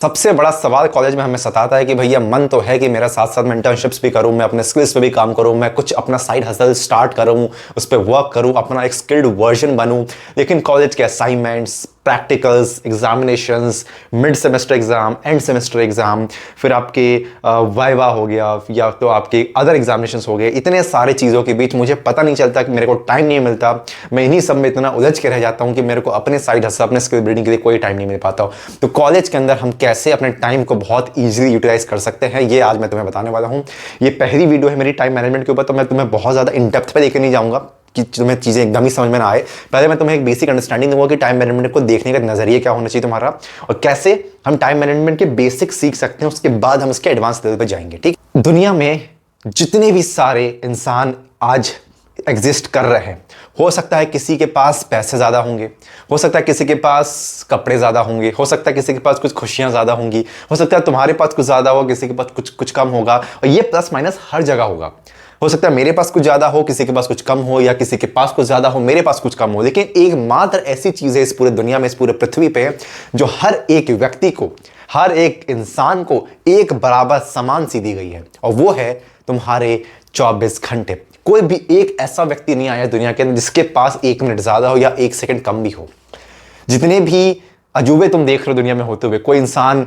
सबसे बड़ा सवाल कॉलेज में हमें सताता है कि भैया मन तो है कि मेरा साथ साथ मैं इंटर्नशिप्स भी करूं, मैं अपने स्किल्स पे भी काम करूं, मैं कुछ अपना साइड हसल स्टार्ट करूं, उस पर वर्क करूं, अपना एक स्किल्ड वर्जन बनूं। लेकिन कॉलेज के assignments, practicals, examinations, mid semester exam, end semester exam, फिर आपके वाइवा हो गया या तो आपके अदर एग्जामिनेशंस हो गए, इतने सारे चीज़ों के बीच मुझे पता नहीं चलता कि मेरे को टाइम नहीं मिलता। मैं इन्हीं सब में इतना उलझ के रह जाता हूँ कि मेरे को अपने साइड हसल, अपने स्किल बिल्डिंग के लिए कोई टाइम नहीं मिल पाता। तो कॉलेज के अंदर हम कैसे अपने टाइम को बहुत ईजिली यूटिलाइज कर सकते हैं, ये आज मैं तुम्हें बताने वाला हूँ। ये पहली वीडियो है मेरी टाइम मैनेजमेंट के ऊपर, तो मैं तुम्हें बहुत ज़्यादा इन डेप्थ पे लेकर नहीं जाऊँगा कि तुम्हें चीज़ें एकदम ही समझ में ना आए। पहले मैं तुम्हें एक बेसिक अंडरस्टैंडिंग दूंगा कि टाइम मैनेजमेंट को देखने का नजरिया क्या होना चाहिए तुम्हारा, और कैसे हम टाइम मैनेजमेंट के बेसिक सीख सकते हैं, उसके बाद हम इसके एडवांस लेवल पे जाएंगे। ठीक, दुनिया में जितने भी सारे इंसान आज एग्जिस्ट कर रहे हैं, हो सकता है किसी के पास पैसे ज़्यादा होंगे, हो सकता है किसी के पास कपड़े ज़्यादा होंगे, हो सकता है किसी के पास कुछ खुशियाँ ज़्यादा होंगी, हो सकता है तुम्हारे पास कुछ ज़्यादा हो, किसी के पास कुछ कम होगा, और ये प्लस माइनस हर जगह होगा। हो सकता है मेरे पास कुछ ज़्यादा हो, किसी के पास कुछ कम हो, या किसी के पास कुछ ज़्यादा हो, मेरे पास कुछ कम हो। लेकिन एक मात्र ऐसी चीज़ है इस पूरे दुनिया में, इस पूरे पृथ्वी पे, जो हर एक व्यक्ति को, हर एक इंसान को एक बराबर समान सी दी गई है, और वो है तुम्हारे 24 घंटे। कोई भी एक ऐसा व्यक्ति नहीं आया दुनिया के अंदर जिसके पास 1 मिनट ज़्यादा हो या 1 सेकंड कम भी हो। जितने भी अजूबे तुम देख रहे हो दुनिया में होते हुए, कोई इंसान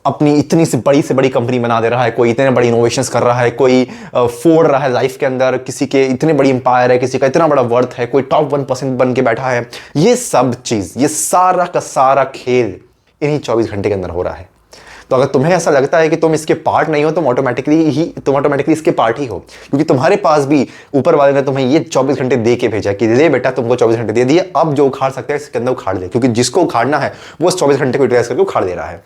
अपनी इतनी से बड़ी कंपनी बना दे रहा है, कोई इतने बड़ी इनोवेशंस कर रहा है, कोई फोड़ रहा है लाइफ के अंदर, किसी के इतने बड़ी इंपायर है, किसी का इतना बड़ा वर्थ है, कोई टॉप 1% बन के बैठा है। ये सब चीज़, ये सारा का सारा खेल इन्हीं 24 घंटे के अंदर हो रहा है। तो अगर तुम्हें ऐसा लगता है कि तुम इसके पार्ट नहीं हो, तुम ऑटोमेटिकली इसके पार्ट ही हो, क्योंकि तुम्हारे पास भी ऊपर वाले ने तुम्हें ये 24 घंटे दे के भेजा कि ले बेटा तुमको 24 घंटे दे दिए, अब जो उखाड़ सकते हैं इसके अंदर उखाड़ दे, क्योंकि जिसको उखाड़ना है वो उस 24 घंटे को यूटिलाइज करके उखाड़ दे रहा है।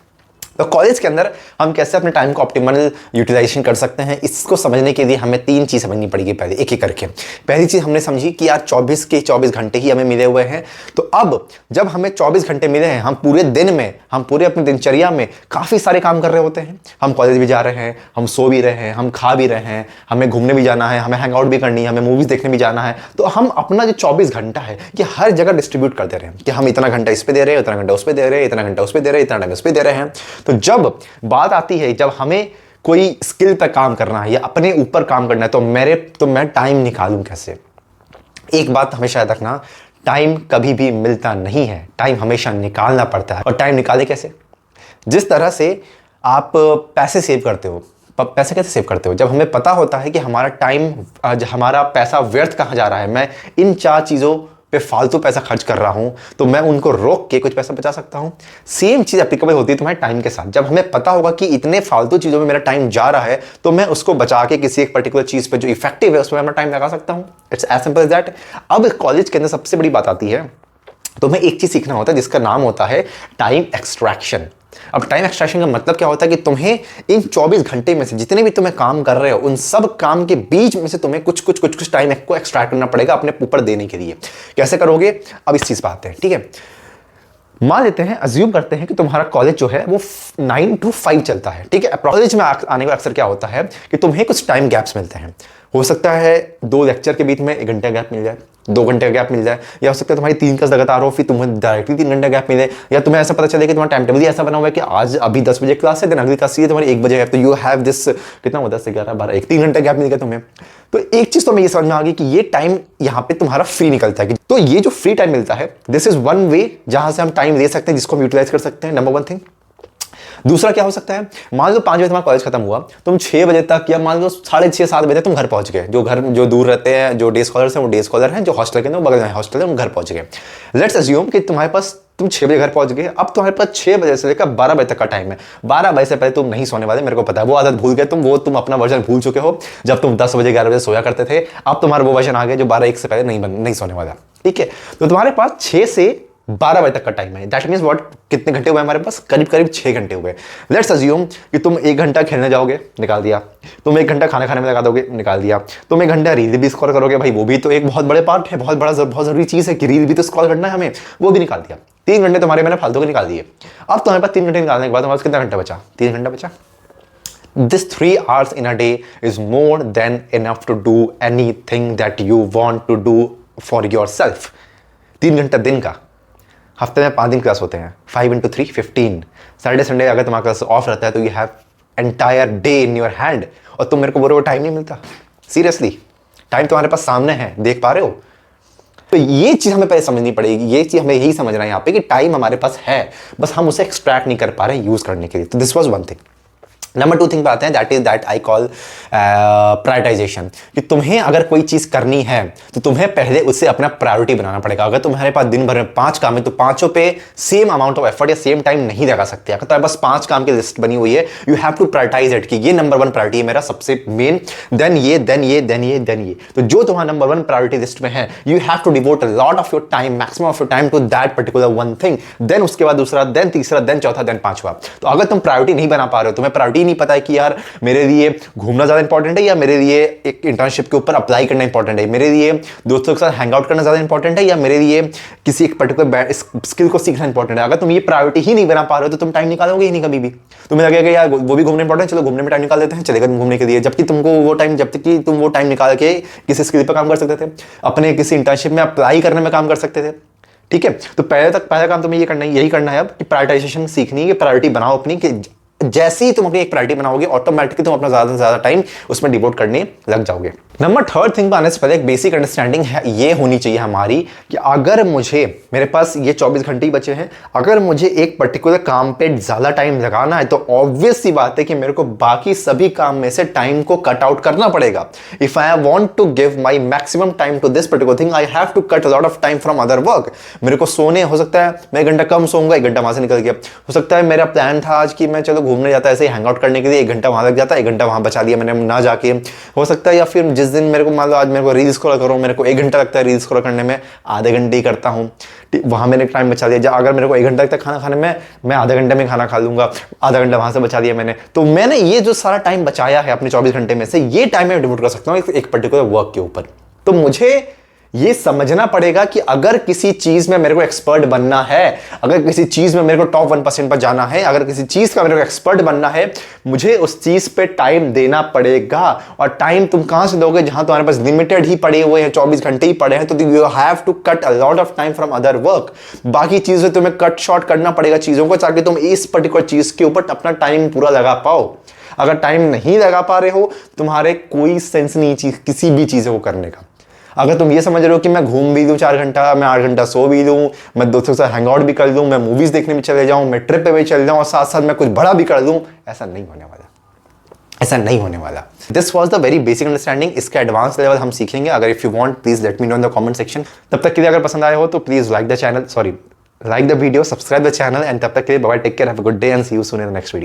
तो कॉलेज के अंदर हम कैसे अपने टाइम को ऑप्टिमल यूटिलाइजेशन कर सकते हैं, इसको समझने के लिए हमें 3 चीज़ समझनी पड़ेगी पहले, एक एक करके। पहली चीज़ हमने समझी कि यार 24 के 24 घंटे ही हमें मिले हुए हैं। तो अब जब हमें 24 घंटे मिले हैं, हम पूरे दिन में, हम पूरे अपनी दिनचर्या में काफ़ी सारे काम कर रहे होते हैं। हम कॉलेज भी जा रहे हैं, हम सो भी रहे हैं, हम खा भी रहे हैं, हमें घूमने भी जाना है, हमें हैंग आउट भी करनी है, हमें मूवीज़ देखने भी जाना है। तो हम अपना जो 24 घंटा है कि हर जगह डिस्ट्रीब्यूट कर दे रहे हैं कि हम इतना घंटा इस पर दे रहे हैं, इतना घंटा उस पर दे रहे हैं, इतना घंटा उस पर दे रहे हैं, इतना टाइम उस पर दे रहे हैं। तो जब बात आती है, जब हमें कोई स्किल पर काम करना है या अपने ऊपर काम करना है, तो मैं टाइम निकालूं कैसे? एक बात हमेशा याद रखना, टाइम कभी भी मिलता नहीं है, टाइम हमेशा निकालना पड़ता है। और टाइम निकाले कैसे? जिस तरह से आप पैसे सेव करते हो, पैसे कैसे सेव करते हो? जब हमें पता होता है कि हमारा टाइम, हमारा पैसा व्यर्थ कहाँ जा रहा है, मैं इन 4 चीज़ों पे फालतू पैसा खर्च कर रहा हूं, तो मैं उनको रोक के कुछ पैसा बचा सकता हूं। सेम चीज एप्लीकेबल होती है तुम्हारे टाइम के साथ। जब हमें पता होगा कि इतने फालतू चीजों में मेरा टाइम जा रहा है, तो मैं उसको बचा के किसी एक पर्टिकुलर चीज पे जो इफेक्टिव है उसमें अपना टाइम लगा सकता हूं। It's as simple as that. अब कॉलेज के अंदर सबसे बड़ी बात आती है, तुम्हें एक चीज सीखना होता है जिसका नाम होता है टाइम एक्सट्रैक्शन। अब टाइम एक्सट्रैक्शन का मतलब क्या होता है कि तुम्हें इन 24 घंटे में से जितने भी तुम्हें काम कर रहे हो, उन सब काम के बीच में से तुम्हें कुछ टाइम को एक्सट्रैक्ट करना पड़ेगा अपने ऊपर देने के लिए। कैसे करोगे? अब इस चीज पर आते हैं। ठीक है, मान लेते हैं, अज्यूम करते हैं कि तुम्हारा कॉलेज जो है वो 9 to 5 चलता है। ठीक है, कॉलेज में आने का अक्सर क्या होता है कि तुम्हें कुछ टाइम गैप्स मिलते हैं। हो सकता है 2 लेक्चर के बीच में 1 घंटे गैप मिल जाए, 2 घंटे का गैप मिल जाए, या हो सकता है तुम्हारी 3 क्लास लगातार हो, फिर तुम्हें डायरेक्टली 3 घंटे गैप मिले, या तुम्हें ऐसा पता चले कि तुम्हारा टाइम टेबल ही ऐसा बना हुआ है कि आज अभी 10 बजे क्लास है, दिन अगली क्लास है तुम्हारी 1 बजे है, तो यू हैव दिस, कितना हुआ, 10 से 11 12, 3 घंटे गैप मिल गया तुम्हें। तो एक चीज तो मैं ये समझ में आ गई कि ये टाइम यहाँ पे तुम्हारा फ्री निकलता है। तो ये जो फ्री टाइम मिलता है, दिस इज वन वे जहां से हम टाइम ले सकते हैं, जिसको हम यूटिलाइज कर सकते हैं, नंबर 1 थिंग। दूसरा क्या हो सकता है, मान लो 5 बजे तुम्हारा कॉलेज खत्म हुआ, तुम 6 बजे तक या मान लो 6:30 7 बजे तुम घर पहुंच गए। जो दूर रहते हैं, जो डे स्कॉलर्स हैं वो डे स्कॉलर हैं, जो हॉस्टल के अंदर बगल में हॉस्टल है, वो घर पहुंच गए। लेट्स अज्यूम कि तुम्हारे पास, तुम 6 बजे घर पहुंच गए, अब तुम्हारे पास 6 बजे से लेकर 12 बजे तक का टाइम है। 12 बजे से पहले तुम नहीं सोने वाले, मेरे को पता है, वो आदत भूल गए तुम अपना वर्जन भूल चुके हो। जब तुम 10 बजे 11 बजे सोया करते थे, अब तुम्हारा वो वर्जन आ गया जो 12-1 से पहले नहीं सोने वाला। ठीक है, तो तुम्हारे पास 6 से 12 बजे तक का टाइम है। दैट मीन्स व्हाट, कितने घंटे हुए हमारे पास? करीब 6 घंटे हुए। लेट्स अज्यूम कि तुम 1 घंटा खेलने जाओगे, निकाल दिया। तुम 1 घंटा खाना खाने में लगा दोगे, निकाल दिया। तुम 1 घंटा रील भी स्क्रॉल करोगे, भाई वो भी तो एक बहुत बड़े पार्ट है, बहुत जरूरी चीज है कि रील भी तो स्क्रॉल करना है हमें, वो भी निकाल दिया। 3 घंटे तुम्हारे मैंने फालतू के निकाल दिए। अब तुम्हारे पास 3 घंटे निकालने के बाद तुम्हारे पास कितना घंटा बचा? 3 घंटा बचा। This 3 hours in a day is more than enough to do anything that you want to do for yourself। 3 घंटा दिन का, हफ्ते में 5 दिन क्लास होते हैं, 5 इंटू 3 15। सैटरडे संडे अगर तुम्हारा क्लास ऑफ रहता है तो you have entire day in your hand, और तुम मेरे को बोलो टाइम नहीं मिलता। सीरियसली, टाइम तुम्हारे पास सामने है, देख पा रहे हो? तो ये चीज हमें पहले समझनी पड़ेगी, ये चीज हमें यही समझना है यहाँ पे कि टाइम हमारे पास है, बस हम उसे एक्सट्रैक्ट नहीं कर पा रहे यूज करने के लिए। तो this was one thing. Number 2 thing पे आते हैं, दैट आई कॉल प्रायोरिटाइजेशन। कि तुम्हें अगर कोई चीज करनी है तो तुम्हें पहले उससे अपना प्रायोरिटी बनाना पड़ेगा। अगर तुम्हारे पास दिन भर में 5 काम है तो पांचों पे सेम अमाउंट ऑफ एफर्ट या सेम टाइम नहीं लगा सकते। अगर तुम्हारे पास 5 काम की लिस्ट बनी हुई है, you have to prioritize it कि ये नंबर 1 प्रायोरिटी है मेरा सबसे मेन, देन ये, देन ये, देन ये, देन ये। तो जो तुम्हारा नंबर 1 प्रायोरिटी लिस्ट में है, you have to devote a lot of your time, maximum of your time to that particular one thing. Then उसके बाद दूसरा, देन तीसरा, देन चौथा, देन पांचवा। तो अगर तुम प्रायोरिटी नहीं बना पा रहे हो, तुम्हें प्रायोरिटी नहीं पता है कि यार मेरे लिए घूमना ज्यादा इंपॉर्टेंट है या मेरे लिए एक इंटर्नशिप के ऊपर अप्लाई करना इंपॉर्टेंट है, मेरे लिए दोस्तों के साथ हैंग आउट करना ज्यादा इंपॉर्टेंट है या मेरे लिए किसी एक पर्टिकुलर स्किल को सीखना इंपॉर्टेंट है, अगर तुम ये प्रायोरिटी ही नहीं बना पा रहे हो तो तुम टाइम निकालोगे ही नहीं कभी भी। तुम्हें लगेगा यार वो भी घूमने इंपॉर्टेंट, चलो घूमने में टाइम निकाल देते हैं, चलेगा घूमने के लिए, जबकि तुमको वो टाइम, जब तक कि तुम वो टाइम निकाल के किसी स्किल पर काम कर सकते थे, अपने किसी इंटर्नशिप में अप्लाई करने में काम कर सकते थे। ठीक है, तो पहला काम तुम्हें ये करना है, यही करना है अब कि प्रायोरिटाइजेशन सीखनी है, कि प्रायोरिटी बनाओ अपनी, कि जैसे ही तुम अपनी एक प्रायोरिटी बनाओगे ऑटोमेटिकली तुम अपना ज्यादा से ज्यादा टाइम उसमें डिवोट करने लग जाओगे। नंबर 3 थिंग पे आने से पहले एक बेसिक अंडरस्टैंडिंग है ये होनी चाहिए हमारी कि अगर मुझे, मेरे पास ये 24 घंटे ही बचे हैं, अगर मुझे एक पर्टिकुलर काम पे ज्यादा टाइम लगाना है तो ऑब्वियस सी बात है कि मेरे को बाकी सभी काम में से टाइम को कट आउट करना पड़ेगा। If I want to give my maximum time to this particular thing, I have to cut a lot of time from other work. मेरे को सोने, हो सकता है मैं 1 घंटा कम सोऊंगा, 1 घंटा वहां से निकल गया। हो सकता है मेरा प्लान था आज कि मैं चलो घूमने जाता, ऐसे हैंग आउट करने के लिए 1 घंटा वहां लग जाता, 1 घंटा वहां बचा दिया मैंने ना जाके। हो सकता है या फिर जिस दिन मेरे को मान लो आज मेरे को रील स्क्रॉल करो, मेरे को 1 घंटा लगता है रील स्क्रॉल करने में, आधे घंटे ही करता हूँ, वहां मैंने टाइम बचा दिया। अगर मेरे को 1 घंटा लगता है खाना खाने में, मैं आधे घंटे में खाना खा लूंगा, आधा घंटा वहां से बचा दिया मैंने। तो मैंने ये जो सारा टाइम बचाया है अपने 24 घंटे में से, ये टाइम मैं डिवोट कर सकता हूँ एक पर्टिकुलर वर्क के ऊपर। तो मुझे ये समझना पड़ेगा कि अगर किसी चीज में मेरे को एक्सपर्ट बनना है, अगर किसी चीज में मेरे को टॉप 1% पर जाना है, अगर किसी चीज का मेरे को एक्सपर्ट बनना है, मुझे उस चीज पे टाइम देना पड़ेगा। और टाइम तुम कहां से दोगे जहां तुम्हारे पास लिमिटेड ही पड़े हुए हैं, 24 घंटे ही पड़े हैं, तो you have to cut a lot of time from other work. बाकी चीजें तुम्हें कट शॉर्ट करना पड़ेगा चीजों को, ताकि तुम इस पर्टिकुलर चीज के ऊपर अपना टाइम पूरा लगा पाओ। अगर टाइम नहीं लगा पा रहे हो, तुम्हारे कोई सेंस नहीं किसी भी चीजों को करने का। अगर तुम ये समझ रहे हो कि मैं घूम भी लूँ 4 घंटा, मैं 8 घंटा सो भी लूँ, मैं दोस्तों के साथ हैंग आउट भी कर लूँ, मैं मूवीज देखने भी चले जाऊँ, मैं ट्रिप पे भी चले जाऊँ और साथ साथ मैं कुछ बड़ा भी कर लूँ, ऐसा नहीं होने वाला, ऐसा नहीं होने वाला। This was the very basic understanding. इसके एडवांस लेवल हम सीखेंगे। अगर if you want please let me know in the comment section. तब तक के लिए अगर पसंद आया हो तो please like the video, subscribe the channel, and तब तक के लिए bye, take care, have a good day and see you soon in the next video.